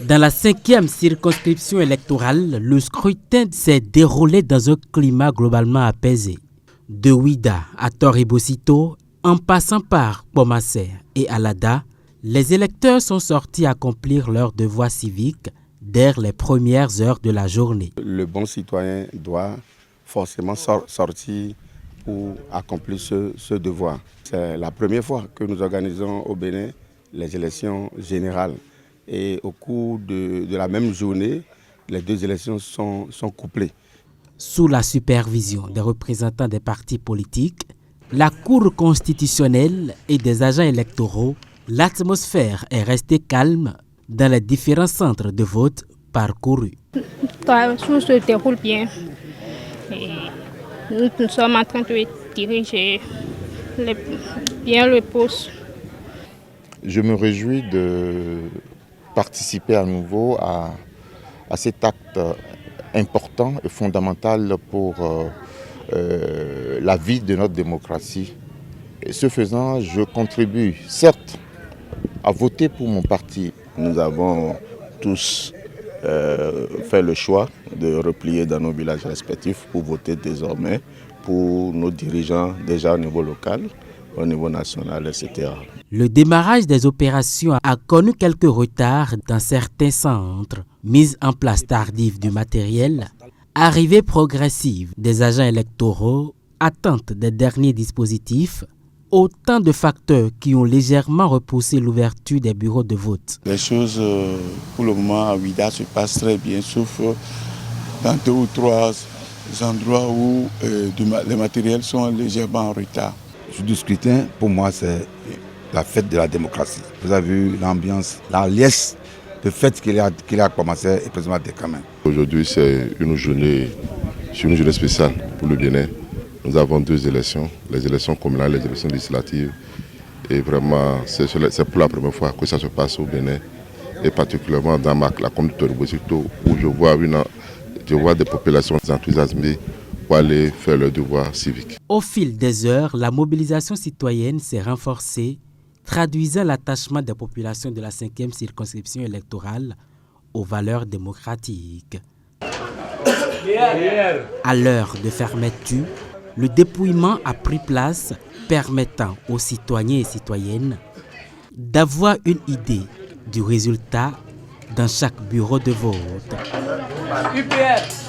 Dans la 5e circonscription électorale, le scrutin s'est déroulé dans un climat globalement apaisé. De Ouida à Toribosito, en passant par Pomassé et Alada, les électeurs sont sortis accomplir leur devoir civique dès les premières heures de la journée. Le bon citoyen doit forcément sortir pour accomplir ce devoir. C'est la première fois que nous organisons au Bénin les élections générales. Et au cours de la même journée, les deux élections sont couplées. Sous la supervision des représentants des partis politiques, la Cour constitutionnelle et des agents électoraux, l'atmosphère est restée calme dans les différents centres de vote parcourus. La chose se déroule bien. Et nous sommes en train de diriger bien le poste. Je me réjouis de participer à nouveau à cet acte important et fondamental pour la vie de notre démocratie. Et ce faisant, je contribue certes à voter pour mon parti. Nous avons tous fait le choix de replier dans nos villages respectifs pour voter désormais pour nos dirigeants déjà au niveau local, au niveau national, etc. Le démarrage des opérations a connu quelques retards dans certains centres. Mise en place tardive du matériel, arrivée progressive des agents électoraux, attente des derniers dispositifs, autant de facteurs qui ont légèrement repoussé l'ouverture des bureaux de vote. Les choses pour le moment à Ouida se passent très bien, sauf dans 2 ou 3 endroits où les matériels sont légèrement en retard. Le scrutin, pour moi, c'est la fête de la démocratie. Vous avez vu l'ambiance, la liesse de fête qu'il a commencé et présentement des Cameroun. Aujourd'hui, c'est une journée spéciale pour le Bénin. Nous avons 2 élections, les élections communales et les élections législatives. Et vraiment, c'est pour la première fois que ça se passe au Bénin. Et particulièrement dans la commune de Toribosito, où je vois des populations enthousiasmées pour aller faire leur devoir civique. Au fil des heures, la mobilisation citoyenne s'est renforcée, traduisant l'attachement des populations de la 5e circonscription électorale aux valeurs démocratiques. À l'heure de fermeture, le dépouillement a pris place, permettant aux citoyens et citoyennes d'avoir une idée du résultat dans chaque bureau de vote.